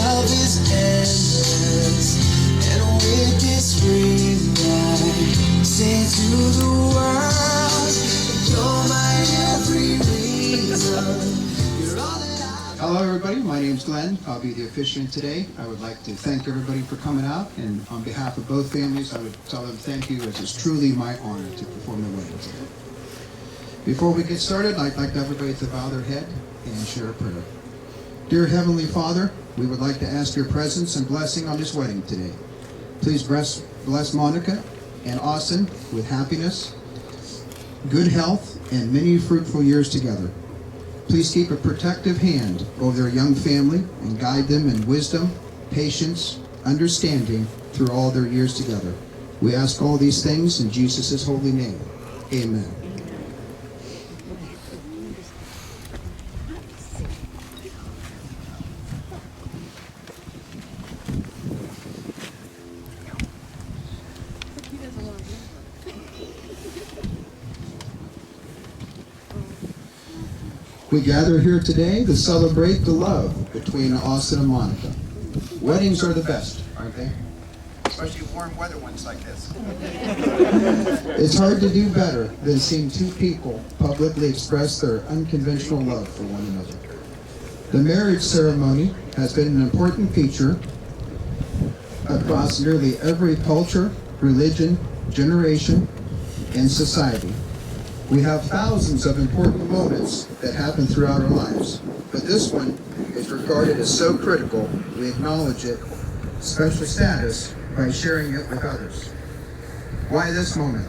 love is endless, and with this ring I say to the world, you're my every reason. You're all that I... Hello everybody, my name's Glenn. I'll be the officiant today. I would like to thank everybody for coming out, and on behalf of both families, I would tell them thank you, as it's truly my honor to perform the wedding today. Before we get started, I'd like everybody to bow their head and share a prayer. Dear Heavenly Father, we would like to ask your presence and blessing on this wedding today. Please bless Monica and Austin with happiness, good health, and many fruitful years together. Please keep a protective hand over their young family and guide them in wisdom, patience, understanding through all their years together. We ask all these things in Jesus' holy name. Amen. We gather here today to celebrate the love between Austin and Monica. Weddings are the best, aren't they? Especially warm weather ones like this. It's hard to do better than seeing two people publicly express their unconventional love for one another. The marriage ceremony has been an important feature across nearly every culture, religion, generation, and society. We have thousands of important moments that happen throughout our lives, but this one is regarded as so critical, we acknowledge its special status by sharing it with others. Why this moment?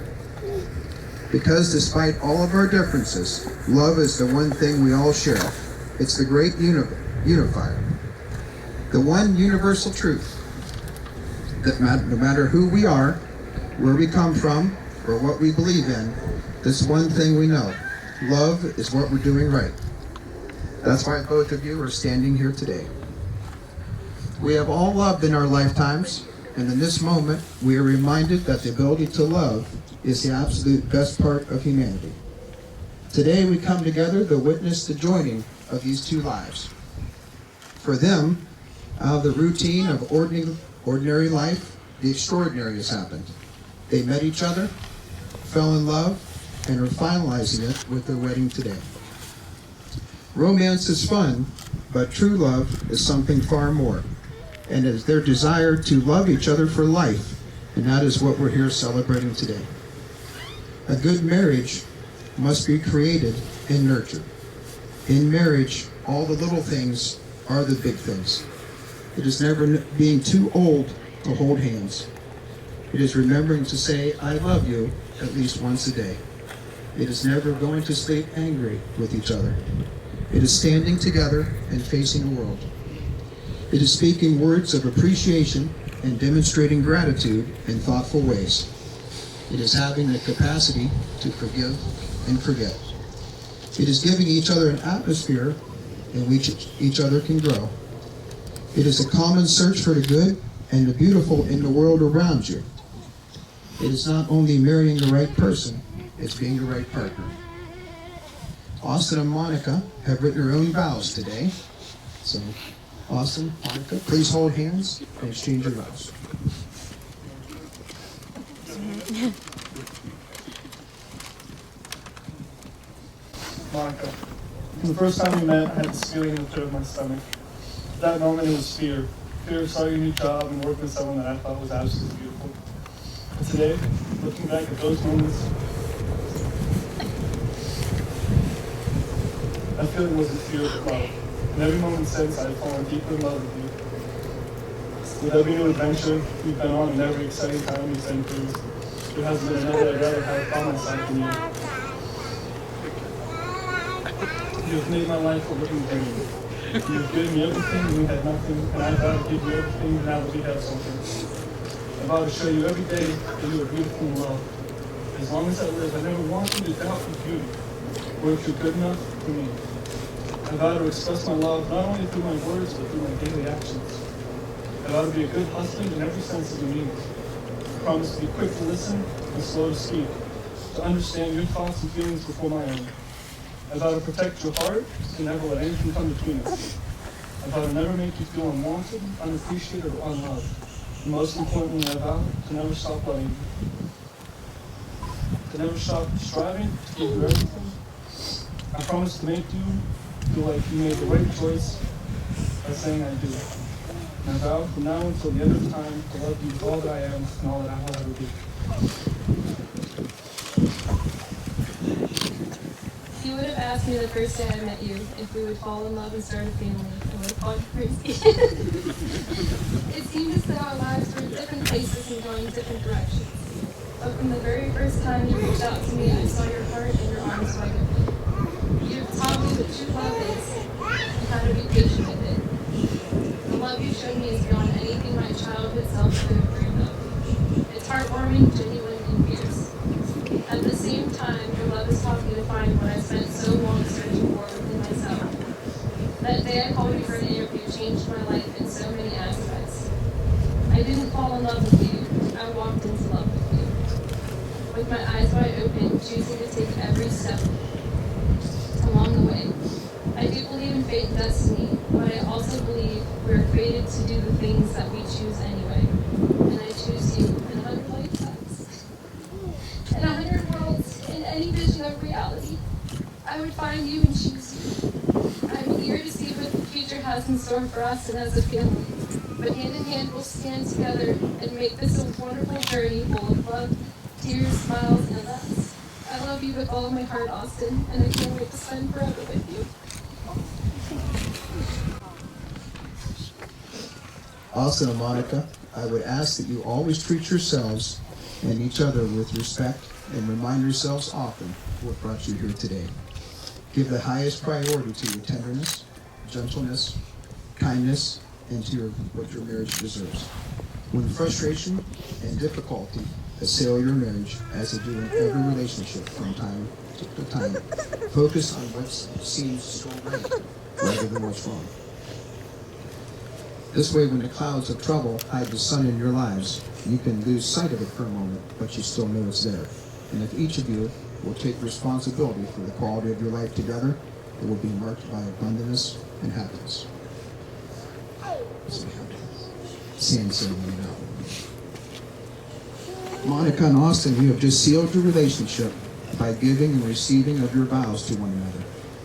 Because despite all of our differences, love is the one thing we all share. It's the great unifier. The one universal truth that no matter who we are, where we come from, or what we believe in, this one thing we know: love is what we're doing right. That's why both of you are standing here today. We have all loved in our lifetimes, and in this moment, we are reminded that the ability to love is the absolute best part of humanity. Today, we come together to witness the joining of these two lives. For them, out of the routine of ordinary life, the extraordinary has happened. They met each other, fell in love, and are finalizing it with their wedding today. Romance is fun, but true love is something far more, and it is their desire to love each other for life, and that is what we're here celebrating today. A good marriage must be created and nurtured. In marriage, all the little things are the big things. It is never being too old to hold hands. It is remembering to say, I love you, at least once a day. It is never going to sleep angry with each other. It is standing together and facing the world. It is speaking words of appreciation and demonstrating gratitude in thoughtful ways. It is having the capacity to forgive and forget. It is giving each other an atmosphere in which each other can grow. It is a common search for the good and the beautiful in the world around you. It is not only marrying the right person, it's being the right partner. Austin and Monica have written their own vows today. So, Austin, Monica, please hold hands and exchange your vows. Monica, the first time we met, I had this feeling in the pit of my stomach. At that moment, it was fear. Fear of starting a new job and working with someone that I thought was absolutely beautiful. But today, looking back at those moments, that feeling wasn't fear but love. In every moment since, I have fallen deeper in love with you. With every new adventure we've been on and every exciting time we've been through, there hasn't been another I'd rather have found myself in you. You have made my life a living dream. You have given me everything and we had nothing, and I vow to give you everything now that we have something. I vow to show you every day that you are beautiful and loved. As long as I live, I never want you to doubt your beauty, or if you're good enough for me. I vow to express my love not only through my words, but through my daily actions. I vow to be a good husband in every sense of the meaning. I promise to be quick to listen and slow to speak, to understand your thoughts and feelings before my own. I vow to protect your heart and never let anything come between us. I vow to never make you feel unwanted, unappreciated, or unloved. And most importantly, I vow to never stop loving you. To never stop striving to give you everything. I promise to make you feel like you made the right choice by saying I do. And I vow from now until the end of time to love you with all that I am and all that I will ever be. If you would have asked me the first day I met you if we would fall in love and start a family, I would have called you crazy. It seemed as though our lives were in different places and going different directions. But from the very first time you reached out to me, I saw your heart and your arms wide open. You have taught me what true love is and how to be patient with it. The love you showed me is beyond anything my childhood self could have dreamed of. It's heartwarming, genuine, and fierce. At the same time, your love has taught me to find what I spent so long searching for within myself. That day I called you for an interview changed my life in so many aspects. I didn't fall in love with you, I walked into love with you. With my eyes wide open, choosing to take every step along the way. I do believe in fate and destiny, but I also believe we are created to do the things that we choose anyway. And I choose you in 100 lifetimes. In 100 worlds, in any vision of reality, I would find you and choose you. I'm eager to see what the future has in store for us and as a family. But hand in hand, we'll stand together and make this a wonderful journey full of love, tears, smiles, and laughs. I love you with all of my heart, Austin, and I can't wait to spend forever with you. Austin and Monica, I would ask that you always treat yourselves and each other with respect and remind yourselves often what brought you here today. Give the highest priority to your tenderness, gentleness, kindness, and to what your marriage deserves. When frustration and difficulty assail your marriage, as they do in every relationship from time to time, focus on what seems so right rather than what's wrong. This way, when the clouds of trouble hide the sun in your lives, you can lose sight of it for a moment, but you still know it's there. And if each of you will take responsibility for the quality of your life together, it will be marked by abundance and happiness. Sand ceremony now. Monica and Austin, you have just sealed your relationship by giving and receiving of your vows to one another.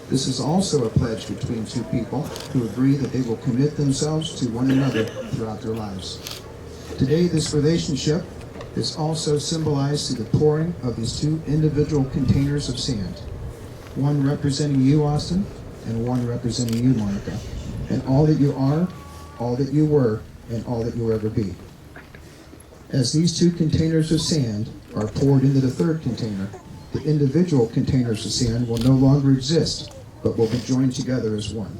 This is also a pledge between two people who agree that they will commit themselves to one another throughout their lives. Today, this relationship is also symbolized through the pouring of these two individual containers of sand, one representing you, Austin, and one representing you, Monica, and all that you are, all that you were, and all that you will ever be. As these two containers of sand are poured into the third container, the individual containers of sand will no longer exist, but will be joined together as one.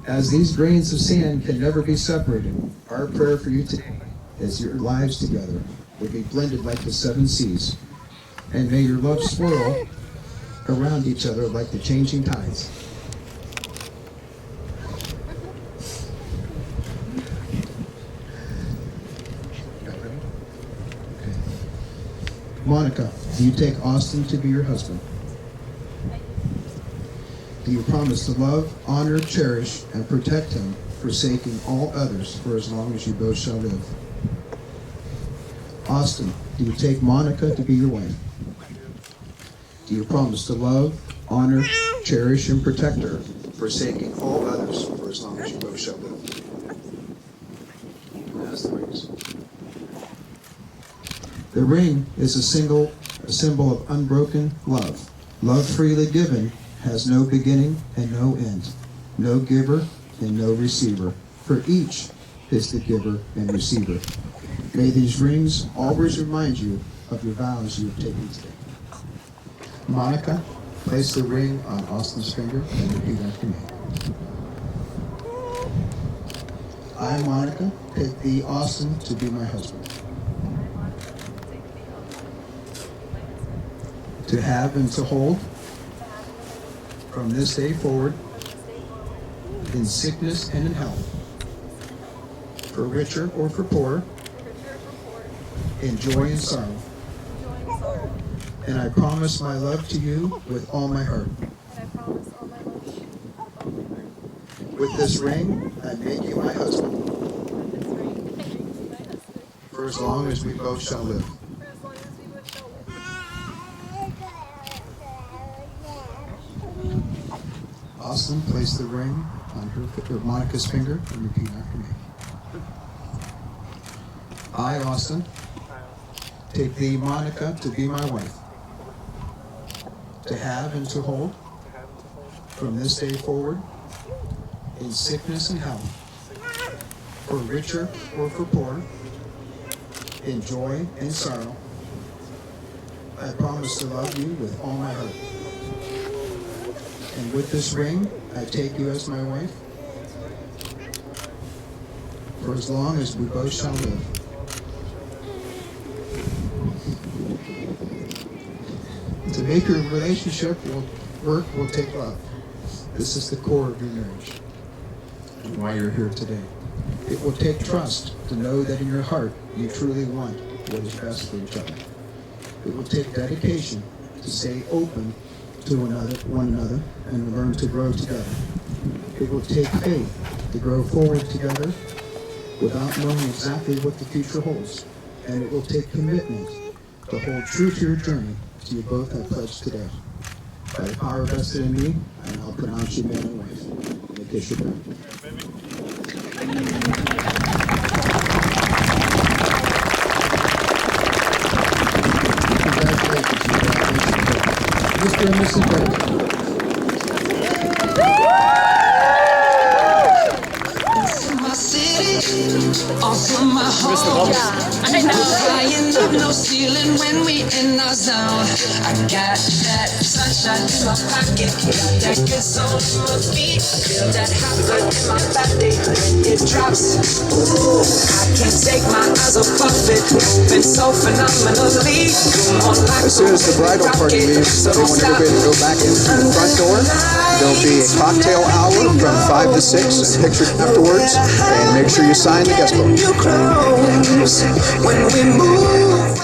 As these grains of sand can never be separated, our prayer for you today is your lives together will be blended like the seven seas, and may your love swirl around each other like the changing tides. Monica, do you take Austin to be your husband? Do you promise to love, honor, cherish, and protect him, forsaking all others for as long as you both shall live? Austin, do you take Monica to be your wife? Do you promise to love, honor, cherish, and protect her, forsaking all others for as long as you both shall live? That's the rings. The ring is a symbol of unbroken love. Love freely given has no beginning and no end, no giver and no receiver. For each is the giver and receiver. May these rings always remind you of your vows you have taken today. Monica, place the ring on Austin's finger and repeat after me. I, Monica, take thee, Austin, to be my husband. To have and to hold from this day forward, in sickness and in health, for richer or for poorer, in joy and sorrow. And I promise my love to you with all my heart. With this ring, I make you my husband, for as long as we both shall live. Austin, place the ring on her Monica's finger and repeat after me. I, Austin, take thee, Monica, to be my wife, to have and to hold, from this day forward, in sickness and health, for richer or for poorer, in joy and sorrow. I promise to love you with all my heart. And with this ring, I take you as my wife, for as long as we both shall live. To make your relationship work will take love. This is the core of your marriage and why you're here today. It will take trust to know that in your heart you truly want what is best for each other. It will take dedication to stay open to one another and learn to grow together. It will take faith to grow forward together without knowing exactly what the future holds. And it will take commitment to hold true to your journey so you both have pledged today. By the power vested in me, and I'll pronounce you man and wife. And I kiss you back. Mr. and Mrs. Baker. My city, also my home. No flying up, no ceiling when we in our zone. I got that sunshine in my pocket, got that good soul in my feet. I feel that hot blood in my body when it drops. Ooh, I can't take my eyes off of it, moving so phenomenally. Come on, like As soon as the bridal party leaves, they want everybody to go back in through the front door. There'll be a cocktail hour from 5 to 6 and pictures afterwards. And make sure you sign the guest book. When we move.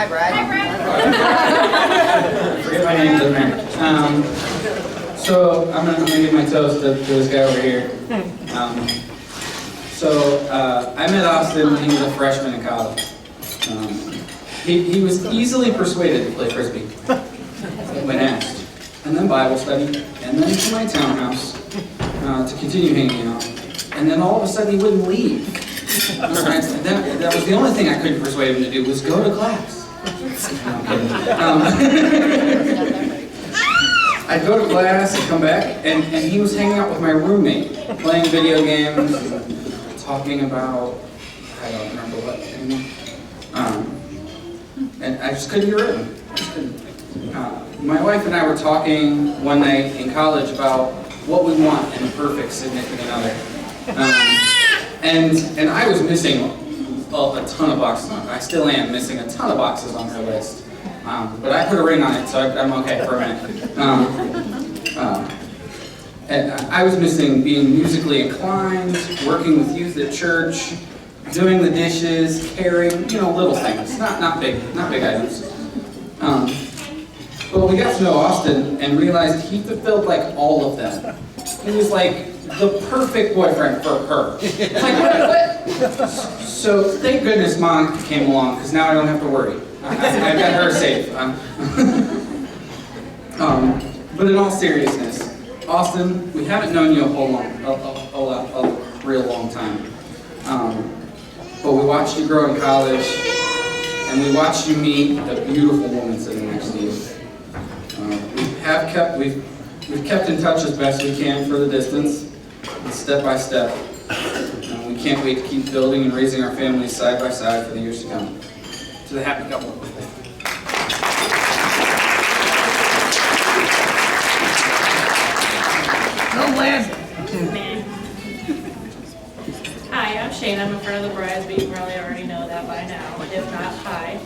Brad. Hi, Brad. Forget my name, doesn't matter. So I'm gonna give my toast to this guy over here. I met Austin when he was a freshman in college. He was easily persuaded to play frisbee when asked, and then Bible study, and then to my townhouse to continue hanging out, and then all of a sudden he wouldn't leave. That was the only thing I couldn't persuade him to do was go to class. No, I'm kidding. I'd go to class and come back, and he was hanging out with my roommate, playing video games, talking about, I don't remember what anymore. And I just couldn't get rid of him. I just couldn't. My wife and I were talking one night in college about what we want in a perfect significant other. And I was missing a ton of boxes. I still am missing a ton of boxes on her list. But I put a ring on it, so I'm okay for a minute. And I was missing being musically inclined, working with youth at church, doing the dishes, caring, little things, not big items. But we got to know Austin and realized he fulfilled like all of them. He was like the perfect boyfriend for her. Like what? So thank goodness Monica came along, because now I don't have to worry. I got her safe. But in all seriousness, Austin, we haven't known you a real long time. But we watched you grow in college, and we watched you meet a beautiful woman sitting next to you. We've kept in touch as best we can for the distance, and step by step. We can't wait to keep building and raising our families side by side for the years to come. To the happy couple. Hi, I'm Shane. I'm in front of the brides, but you probably already know that by now. If not, hi.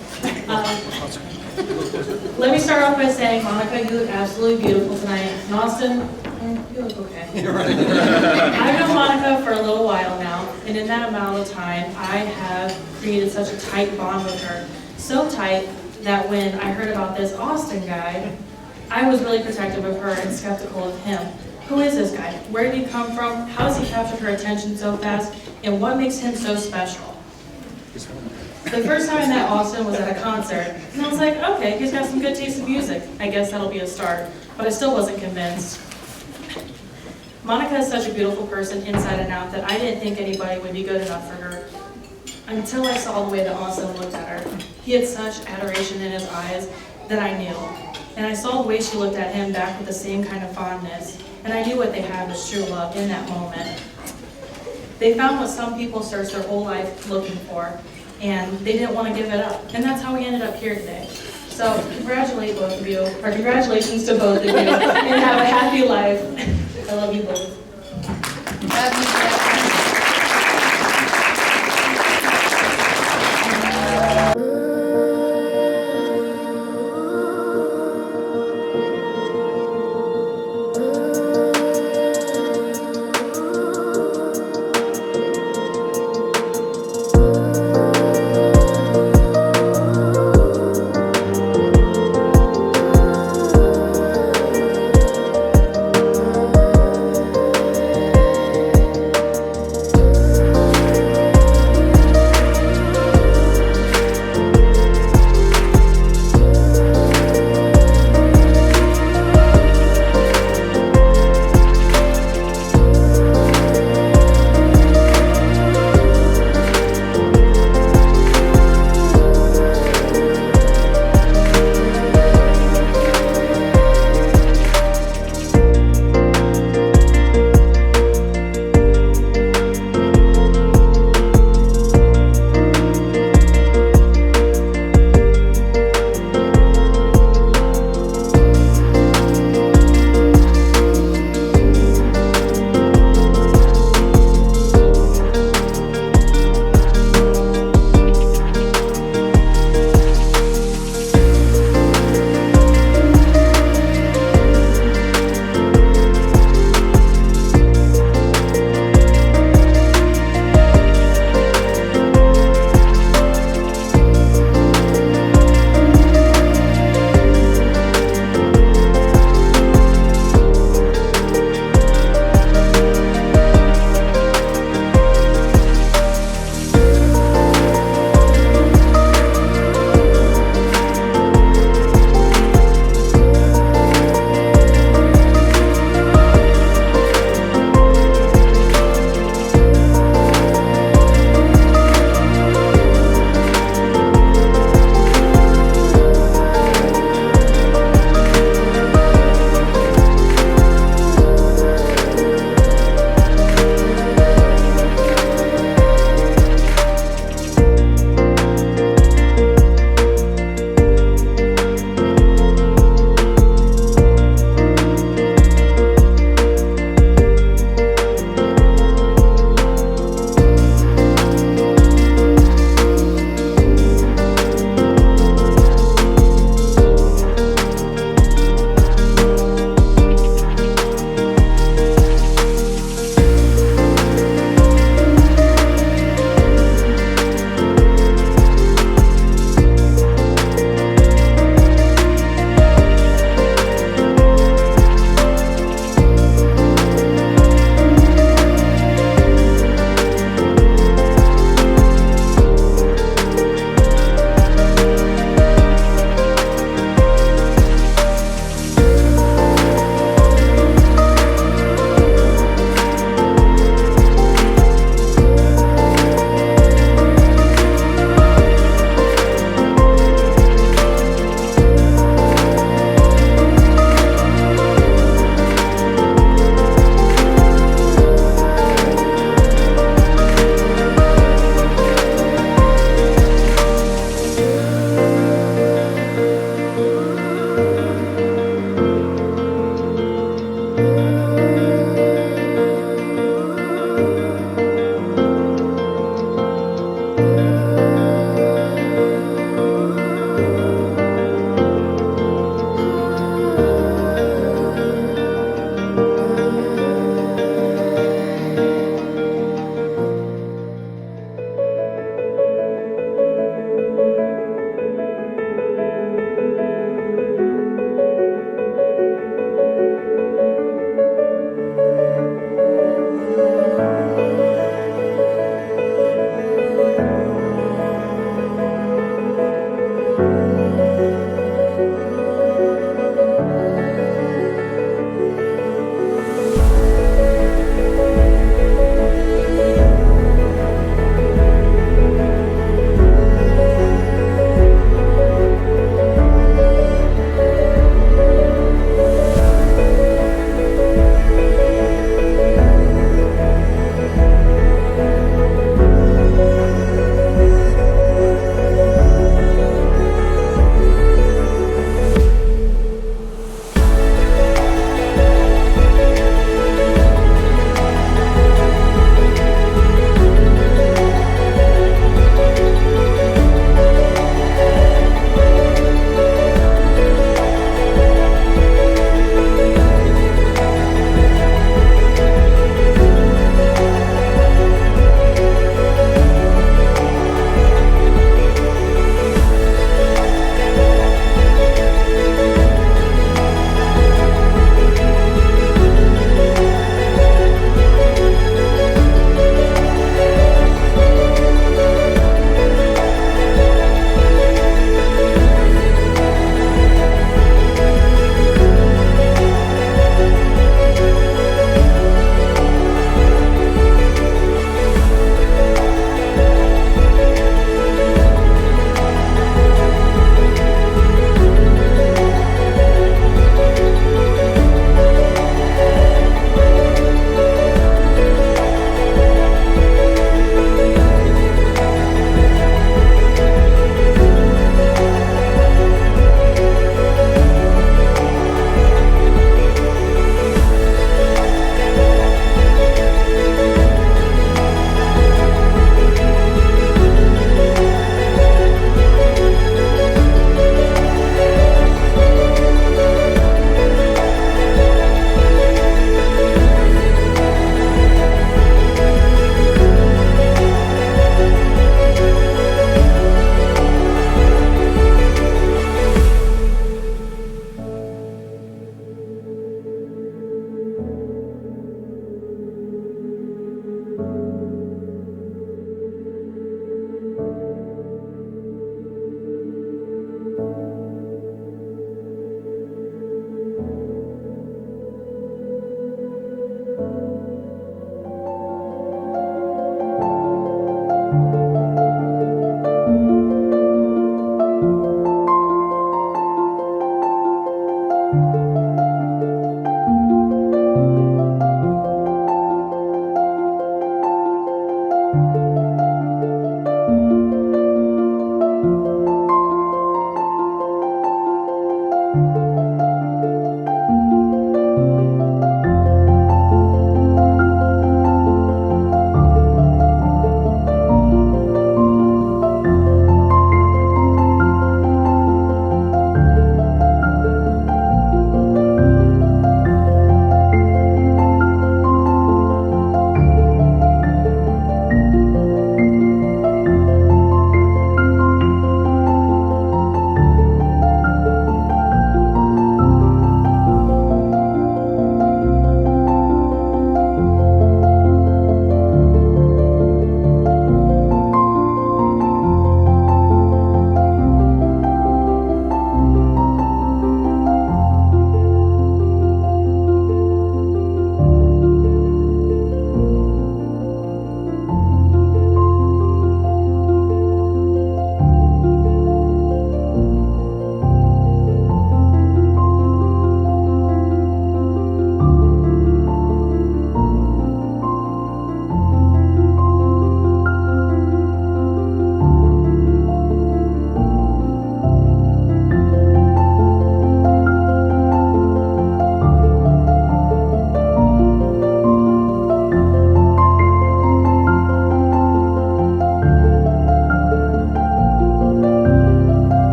Let me start off by saying, Monica, you look absolutely beautiful tonight. And Austin, you look okay. I've known Monica for a little while now, and in that amount of time, I have created such a tight bond with her. So tight that when I heard about this Austin guy, I was really protective of her and skeptical of him. Who is this guy? Where did he come from? How has he captured her attention so fast? And what makes him so special? The first time I met Austin was at a concert, and I was like, okay, he's got some good taste in music. I guess that'll be a start. But I still wasn't convinced. Monica is such a beautiful person inside and out that I didn't think anybody would be good enough for her until I saw the way that Austin looked at her. He had such adoration in his eyes that I knew. And I saw the way she looked at him back with the same kind of fondness. And I knew what they had was true love in that moment. They found what some people search their whole life looking for, and they didn't want to give it up. And that's how we ended up here today. So congratulations to both of you, and have a happy life. I love you both.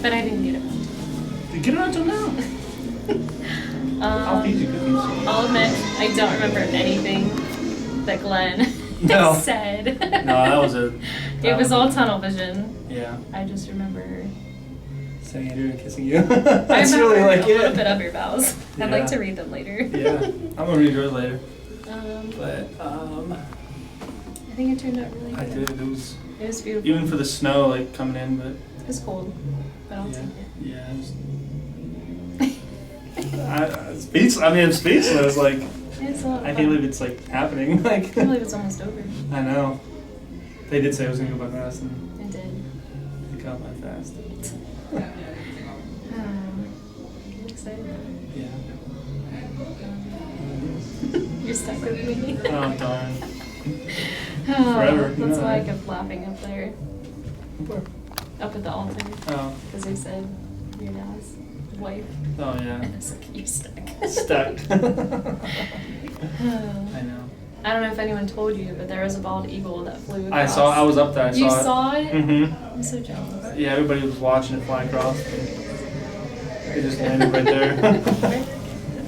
But I didn't get it. You get it until now. I'll feed you cookies. I'll admit, I don't remember anything that Glenn No. said. No, that was a. It was all tunnel vision. Yeah. I just remember. Saying it and kissing you. I That's remember really like a little it. bit of your vows. I'd like Yeah. to read them later. Yeah. I'm gonna read yours later. But I think it turned out really good. I did. It was beautiful. even for the snow like coming in, but It was cold, but I'll yeah, take it. yeah. I'm speechless. Like It's a lot of I fun. can't believe it's like happening. Like I can't believe it's almost over. I know. They did say it was gonna go by fast, and It did. it got by fast. I'm excited. Yeah. You're stuck with me. Oh darn. Oh, Forever, you That's know why I that. kept laughing up there. Up at the altar. Oh. Because they said your dad's wife. Oh yeah. And it's like, you're stuck. Stuck. I Oh. know. I don't know if anyone told you, but there was a bald eagle that flew I across. saw. I was up there. I You saw it. saw it? Mhm. I'm so jealous. Yeah, everybody was watching it fly across. It just landed right there.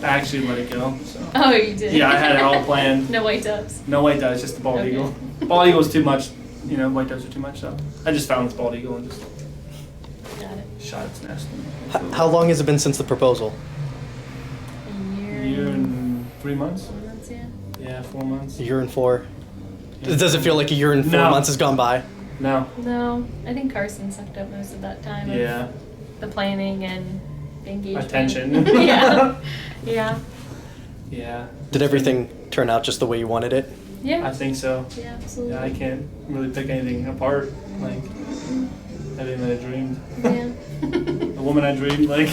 I actually let it go. So. Oh, you did? Yeah, I had it all planned. No white doves. No white doves, just the bald Okay. eagle. Bald eagle was too much. You know, white doves are too much. So I just found this bald eagle and just Got it. shot its nest. How long has it been since the proposal? A year. A year and 3 months. 4 months, yeah. Yeah, 4 months. A year and 4? Does it feel like a year and 4 No. months has gone by? No. No, I think Carson sucked up most of that time. Yeah. Of the planning and the engagement. Attention. Yeah. Yeah. Yeah. Did everything turn out just the way you wanted it? Yeah. I think so. Yeah, absolutely. Yeah, I can't really pick anything apart. Like everything that I dreamed. Yeah. The woman I dreamed, like